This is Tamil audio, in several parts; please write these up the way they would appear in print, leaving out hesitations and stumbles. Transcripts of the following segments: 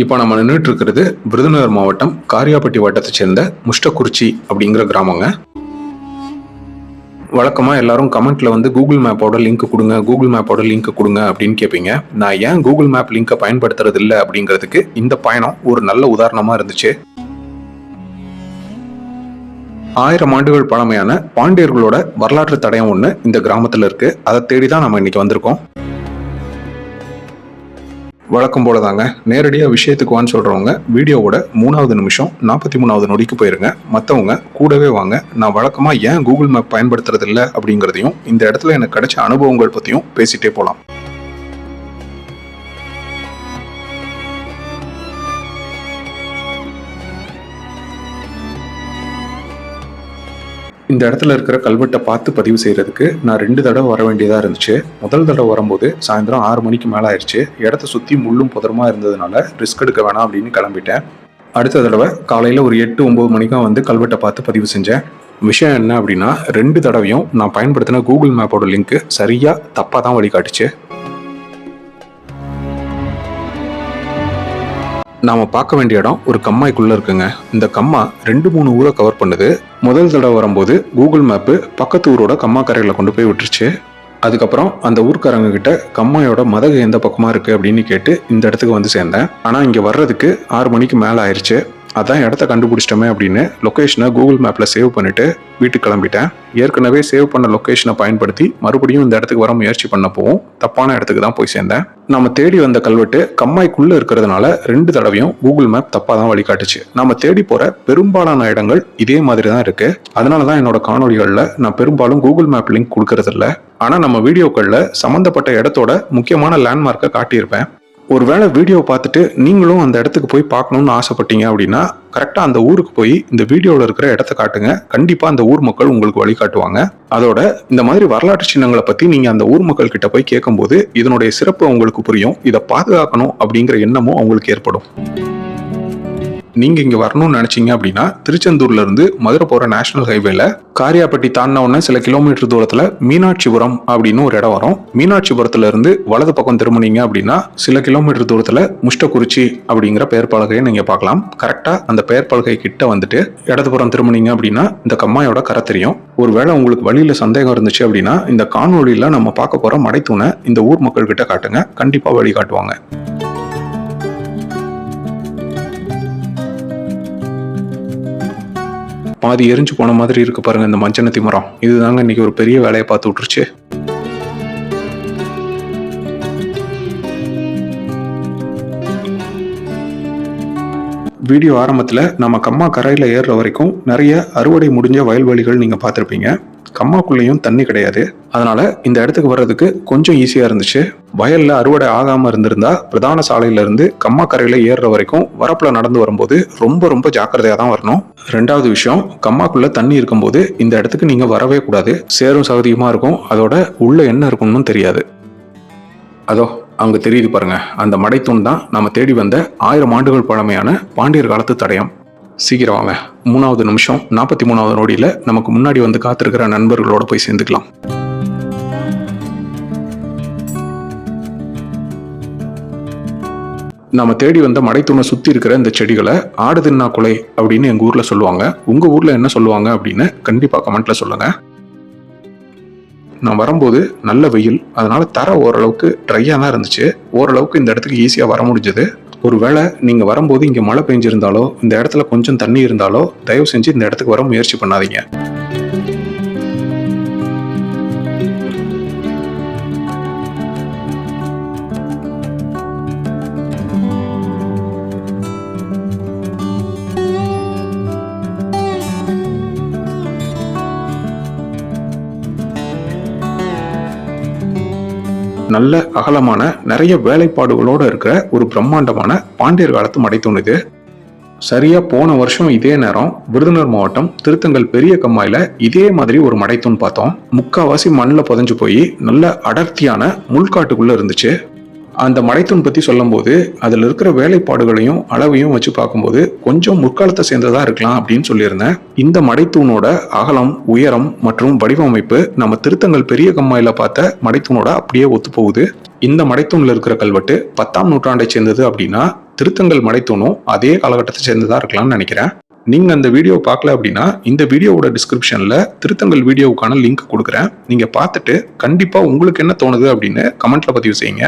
இப்போ நம்ம நின்றுட்டு இருக்கிறது விருதுநகர் மாவட்டம் காரியாபட்டி வட்டத்தை சேர்ந்த முஷ்டக்குறிச்சி அப்படிங்கிற கிராமங்க. வழக்கமாக எல்லாரும் கமெண்ட்ல வந்து கூகுள் மேப்போட லிங்க் கொடுங்க, கூகுள் மேப்போட லிங்க் கொடுங்க அப்படின்னு கேட்பீங்க. நான் ஏன் கூகுள் மேப் லிங்கை பயன்படுத்துறது இல்லை அப்படிங்கிறதுக்கு இந்த பயணம் ஒரு நல்ல உதாரணமாக இருந்துச்சு. 1000 ஆண்டுகள் பழமையான பாண்டியர்களோட வரலாற்று தடயம் ஒன்று இந்த கிராமத்தில் இருக்கு. அதை தேடி தான் நம்ம இன்னைக்கு வந்திருக்கோம். வழக்கம் போல தாங்க, நேரடியாக விஷயத்துக்கு வான்னு சொல்கிறவங்க வீடியோவோட 3வது நிமிஷம் 43வது நொடிக்கு போயிருங்க. மற்றவங்க கூடவே வாங்க. நான் வழக்கமாக ஏன் கூகுள் மேப் பயன்படுத்துறது இல்லை அப்படிங்கிறதையும் இந்த இடத்துல எனக்கு கிடைச்ச அனுபவங்கள் பற்றியும் பேசிட்டே போகலாம். இந்த இடத்துல இருக்கிற கல்வெட்டை பார்த்து பதிவு செய்கிறதுக்கு நான் 2 தடவை வர வேண்டியதாக இருந்துச்சு. முதல் தடவை வரும்போது சாயந்தரம் 6 மணிக்கு மேலே ஆயிடுச்சு. இடத்த சுற்றி முள்ளும் புதருமா இருந்ததுனால ரிஸ்க் எடுக்க வேணாம் அப்படின்னு கிளம்பிட்டேன். அடுத்த தடவை காலையில் ஒரு 8-9 மணிக்கும் வந்து கல்வெட்டை பார்த்து பதிவு செஞ்சேன். விஷயம் என்ன அப்படின்னா, 2 தடவையும் நான் பயன்படுத்தின கூகுள் மேப்போட லிங்க்கு சரியாக தப்பாக தான் வழிகாட்டுச்சு. நாம பார்க்க வேண்டிய இடம் ஒரு கம்மாய்க்குள்ள இருக்குங்க. இந்த கம்மா 2-3 ஊரை கவர் பண்ணுது. முதல் தடவை வரும்போது கூகுள் மேப்பு பக்கத்து ஊரோட கம்மா கரையில கொண்டு போய் விட்டுருச்சு. அதுக்கப்புறம் அந்த ஊர்க்காரங்க கிட்ட கம்மாயோட மதகு எந்த பக்கமா இருக்கு அப்படின்னு கேட்டு இந்த இடத்துக்கு வந்து சேர்ந்தேன். ஆனா இங்க வர்றதுக்கு 6 மணிக்கு மேல ஆயிடுச்சு. அதான் இடத்த கண்டுபிடிச்சிட்டோமே அப்படின்னு லொக்கேஷனை கூகுள் மேப்ல சேவ் பண்ணிட்டு வீட்டுக்கு கிளம்பிட்டேன். ஏற்கனவே சேவ் பண்ண லொக்கேஷனை பயன்படுத்தி மறுபடியும் இந்த இடத்துக்கு வர முயற்சி பண்ணப்போவும் தப்பான இடத்துக்கு தான் போய் சேர்ந்தேன். நம்ம தேடி வந்த கல்வெட்டு கம்மாய்க்குள்ள இருக்கிறதுனால 2 தடவையும் கூகுள் மேப் தப்பா தான் வழிகாட்டுச்சு. நம்ம தேடி போற பெரும்பாலான இடங்கள் இதே மாதிரி தான் இருக்கு. அதனாலதான் என்னோட காணொலிகள்ல நான் பெரும்பாலும் கூகுள் மேப் லிங்க் கொடுக்கறது இல்லை. ஆனா நம்ம வீடியோக்கள்ல சம்பந்தப்பட்ட இடத்தோட முக்கியமான லேண்ட்மார்க்கை காட்டியிருப்பேன். ஒருவேளை வீடியோ பார்த்துட்டு நீங்களும் அந்த இடத்துக்கு போய் பார்க்கணும்னு ஆசைப்பட்டீங்க அப்படின்னா கரெக்டாக அந்த ஊருக்கு போய் இந்த வீடியோவில் இருக்கிற இடத்த காட்டுங்க. கண்டிப்பாக அந்த ஊர் மக்கள் உங்களுக்கு வழிகாட்டுவாங்க. அதோட இந்த மாதிரி வரலாற்று சின்னங்களை பற்றி நீங்கள் அந்த ஊர் மக்கள் கிட்ட போய் கேட்கும்போது இதனுடைய சிறப்பு உங்களுக்கு புரியும். இதை பாதுகாக்கணும் அப்படிங்கிற எண்ணமும் அவங்களுக்கு ஏற்படும். நீங்க இங்க வரணும்னு நினைச்சீங்க அப்படின்னா திருச்செந்தூர்ல இருந்து மதுரை போற நேஷனல் ஹைவேல காரியாபட்டி தாண்டின உடனே சில கிலோமீட்டர் தூரத்துல மீனாட்சிபுரம் அப்படின்னு ஒரு இடம் வரும். மீனாட்சிபுரத்துல இருந்து வலது பக்கம் திரும்பினீங்க அப்படின்னா சில கிலோமீட்டர் தூரத்துல முஷ்டக்குறிச்சி அப்படிங்கிற பெயர் பலகையை நீங்க பார்க்கலாம். கரெக்டா அந்த பெயர் பலகை கிட்ட வந்துட்டு இடதுபுறம் திரும்பினீங்க அப்படின்னா இந்த கம்மாயோட கரை தெரியும். ஒருவேளை உங்களுக்கு வழியில சந்தேகம் இருந்துச்சு அப்படின்னா இந்த காணொலியில நம்ம பார்க்க போற மடைத்தூணை இந்த ஊர் மக்கள் கிட்ட காட்டுங்க. கண்டிப்பா வழி காட்டுவாங்க. பாதி எரிஞ்சு போன மாதிரி இருக்கு பாருங்க இந்த மஞ்சனத்தி மரம். இதுதாங்க இன்னைக்கு ஒரு பெரிய வேலையை பார்த்து விட்டுருச்சு. வீடியோ ஆரம்பத்துல நம்ம கம்மா கரையில ஏறுற வரைக்கும் நிறைய அறுவடை முடிஞ்ச வயல்வெளிகள் நீங்க பார்த்திருப்பீங்க. கம்மாக்குள்ளேயும் தண்ணி கிடையாது. அதனால இந்த இடத்துக்கு வர்றதுக்கு கொஞ்சம் ஈஸியா இருந்துச்சு. வயல்ல அறுவடை ஆகாம இருந்திருந்தா பிரதான சாலையில இருந்து கம்மா கரையில ஏறுற வரைக்கும் வரப்புல நடந்து வரும்போது ரொம்ப ரொம்ப ஜாக்கிரதையா தான் வரணும். 2வது விஷயம், கம்மாக்குள்ள தண்ணி இருக்கும்போது இந்த இடத்துக்கு நீங்க வரவே கூடாது. சேரும் சகதியுமா இருக்கும். அதோட உள்ள என்ன இருக்கும்னு தெரியாது. அதோ அங்க தெரியுது பாருங்க, அந்த மடைத்தூண் தான் நாம தேடி வந்த 1000 ஆண்டுகள் பழமையான பாண்டியர் காலத்து தடயம். சீக்கிரம் வாங்க, 3வது நிமிஷம் 43வது நொடியில நமக்கு முன்னாடி வந்து காத்திருக்கிற நண்பர்களோட போய் சேர்ந்துக்கலாம். நம்ம தேடி வந்த மடைத்தூணை சுத்தி இருக்கிற இந்த செடிகளை ஆடு தின்னா குலை அப்படின்னு எங்க ஊர்ல சொல்லுவாங்க. உங்க ஊர்ல என்ன சொல்லுவாங்க அப்படின்னு கண்டிப்பா கமெண்ட்ல சொல்லுங்க. நான் வரும்போது நல்ல வெயில், அதனால தர ஓரளவுக்கு ட்ரையா தான் இருந்துச்சு. ஓரளவுக்கு இந்த இடத்துக்கு ஈஸியா வர முடிஞ்சது. ஒருவேளை நீங்க வரும்போது இங்க மழை பெஞ்சிருந்தாலோ இந்த இடத்துல கொஞ்சம் தண்ணி இருந்தாலோ தயவு செஞ்சு இந்த இடத்துக்கு வர முயற்சி பண்ணாதீங்க. நல்ல அகலமான நிறைய வேலைப்பாடுகளோட இருக்கிற ஒரு பிரம்மாண்டமான பாண்டியர் காலத்து மடைத்தூண் இது. சரியா போன வருஷம் இதே நேரம் விருதுநகர் மாவட்டம் திருத்தங்கல் பெரிய கம்மாயில இதே மாதிரி ஒரு மடைத்தூண் பார்த்தோம். முக்காவாசி மண்ணில் புதைஞ்சு போய் நல்ல அடர்த்தியான முள்காட்டுக்குள்ள இருந்துச்சு. அந்த மடைத்தூண் பற்றி சொல்லும்போது அதில் இருக்கிற வேலைப்பாடுகளையும் அளவையும் வச்சு பார்க்கும்போது கொஞ்சம் முற்காலத்தை சேர்ந்ததா இருக்கலாம் அப்படின்னு சொல்லியிருந்தேன். இந்த மடைத்தூணோட அகலம், உயரம் மற்றும் வடிவமைப்பு நம்ம திருத்தங்கல் பெரிய கம்மாயில பார்த்த மடைத்தூணோட அப்படியே ஒத்து போகுது. இந்த மடைத்தூண்ல இருக்கிற கல்வெட்டு 10ஆம் நூற்றாண்டை சேர்ந்தது அப்படின்னா திருத்தங்கல் மடைத்தூணும் அதே காலகட்டத்தை சேர்ந்ததா இருக்கலாம்னு நினைக்கிறேன். நீங்க அந்த வீடியோ பார்க்கல அப்படின்னா இந்த வீடியோவோட டிஸ்கிரிப்ஷன்ல திருத்தங்கல் வீடியோவுக்கான லிங்க் கொடுக்குறேன். நீங்க பார்த்துட்டு கண்டிப்பா உங்களுக்கு என்ன தோணுது அப்படின்னு கமெண்ட்ல பதிவு செய்யுங்க.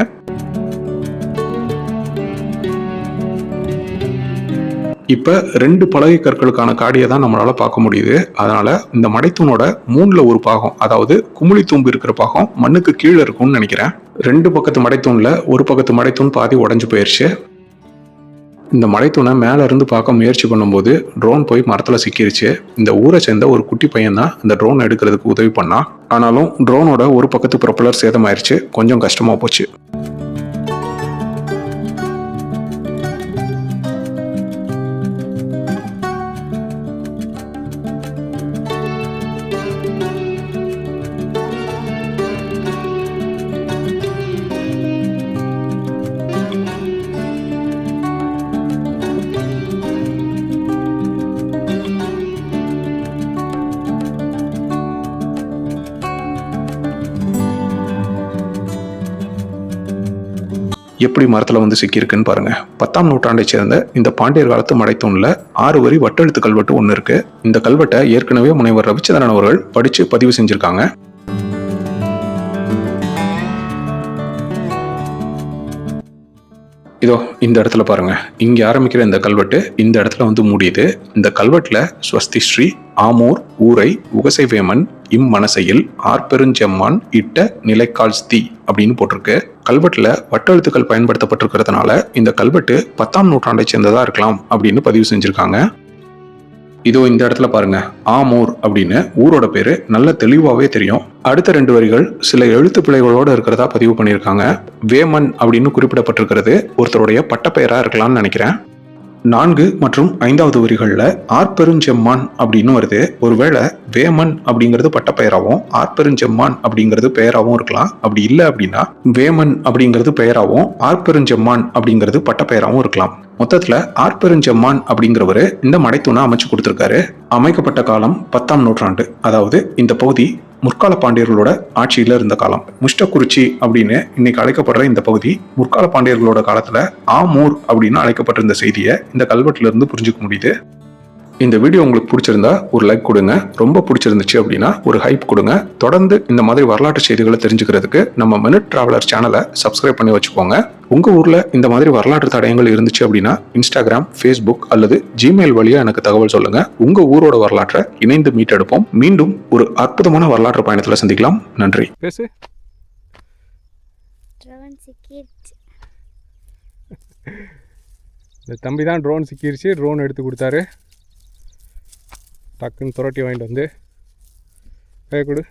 இப்ப 2 பலகை கற்களுக்கான காடியை தான் நம்மளால பார்க்க முடியுது. அதனால இந்த மடைத்தூணோட 3ல ஒரு பாகம், அதாவது குமிழி தூம்பு இருக்கிற பாகம் மண்ணுக்கு கீழே இருக்கும்னு நினைக்கிறேன். 2 பக்கத்து மடைத்தூண்ல ஒரு பக்கத்து மடைத்தூண் பாதி உடைஞ்சு போயிருச்சு. இந்த மடைத்தூணை மேல இருந்து பார்க்க முயற்சி பண்ணும்போது ட்ரோன் போய் மரத்துல சிக்கிருச்சு. இந்த ஊரை சேர்ந்த ஒரு குட்டி பையன் தான் இந்த ட்ரோன் எடுக்கிறதுக்கு உதவி பண்ணான். ஆனாலும் ட்ரோனோட ஒரு பக்கத்து ப்ரொப்பலர் சேதமாயிருச்சு. கொஞ்சம் கஷ்டமா போச்சு. எப்படி மரத்துல வந்து சிக்கியிருக்குன்னு பாருங்க. 10ஆம் நூற்றாண்டை சேர்ந்த இந்த பாண்டியர் காலத்து மடைத்தூண்ல 6 வரி வட்டெழுத்து கல்வெட்டு ஒன்று இருக்கு. இந்த கல்வெட்டை ஏற்கனவே முனைவர் ரவிச்சந்திரன் அவர்கள் படிச்சு பதிவு செஞ்சிருக்காங்க. இதோ இந்த இடத்துல பாருங்க. இங்க ஆரம்பிக்கிற இந்த கல்வெட்டு இந்த இடத்துல வந்து முடியுது. இந்த கல்வெட்டுல ஸ்வஸ்தி ஸ்ரீ ஆமூர் ஊரை உகசைவேமன் இம்மனசையில் ஆர்பெருஞ்செம்மான் இட்ட நிலைக்கால் ஸ்தி அப்படின்னு போட்டிருக்கு. கல்வெட்டுல வட்டெழுத்துக்கள் பயன்படுத்தப்பட்டிருக்கிறதுனால இந்த கல்வெட்டு 10ஆம் நூற்றாண்டை சேர்ந்ததா இருக்கலாம் அப்படின்னு பதிவு செஞ்சிருக்காங்க. இதோ இந்த இடத்துல பாருங்க, ஆமூர் அப்படின்னு ஊரோட பேரு நல்ல தெளிவாவே தெரியும். அடுத்த 2 வரிகள் சில எழுத்து பிழைகளோட இருக்கிறதா பதிவு பண்ணியிருக்காங்க. வேமன் அப்படின்னு குறிப்பிடப்பட்டிருக்கிறது ஒருத்தருடைய பட்டப்பெயரா இருக்கலாம்னு நினைக்கிறேன். 4 மற்றும் 5வது வரிகள்ல ஆர்பெருஞ்செம்மான் அப்படின்னு வருது. ஒருவேளை வேமன் அப்படிங்கிறது பட்டப்பெயராகவும் ஆர்பெருஞ்செம்மான் அப்படிங்கிறது பெயராகவும் இருக்கலாம். அப்படி இல்லை அப்படின்னா வேமன் அப்படிங்கிறது பெயராகவும் ஆர்பெருஞ்செம்மான் அப்படிங்கிறது பட்டப்பெயராகவும் இருக்கலாம். மொத்தத்துல ஆர்பெருஞ்செம்மான் அப்படிங்கிறவரு இந்த மடைத்தூணை அமைச்சு கொடுத்திருக்காரு. அமைக்கப்பட்ட காலம் 10ஆம் நூற்றாண்டு. அதாவது இந்த பகுதி முற்கால பாண்டியர்களோட ஆட்சியில இருந்த காலம். முஷ்டக்குறிச்சி அப்படின்னு இன்னைக்கு அழைக்கப்படுற இந்த பகுதி முற்கால பாண்டியர்களோட காலத்துல ஆமூர் அப்படின்னு அழைக்கப்பட்டிருந்த செய்தியை இந்த கல்வெட்டுல இருந்து புரிஞ்சுக்க முடியுது. இந்த வீடியோ உங்களுக்கு பிடிச்சிருந்தா ஒரு லைக் கொடுங்க. ரொம்ப பிடிச்சிருந்துச்சு அப்படின்னா ஒரு ஹைப் கொடுங்க. தொடர்ந்து இந்த மாதிரி வரலாற்று செய்திகளை தெரிஞ்சுக்கிறதுக்கு நம்ம மினிட் டிராவலர் சேனலை சப்ஸ்கிரைப் பண்ணி வச்சுக்கோங்க. உங்க ஊர்ல இந்த மாதிரி வரலாற்று தடயங்கள் இருந்துச்சு அப்படின்னா இன்ஸ்டாகிராம், ஃபேஸ்புக் அல்லது ஜிமெயில் வழியா எனக்கு தகவல் சொல்லுங்க. உங்க ஊரோட வரலாற்றை இணைந்து மீட்டெடுப்போம். மீண்டும் ஒரு அற்புதமான வரலாற்று பயணத்துல சந்திக்கலாம். நன்றி. பேசு. இந்த தம்பி தான் ட்ரோன் சிக்கிருச்சு. ட்ரோன் எடுத்து கொடுத்தாரு. டக்குன்னு துரட்டி வாங்கிட்டு வந்து கொடு.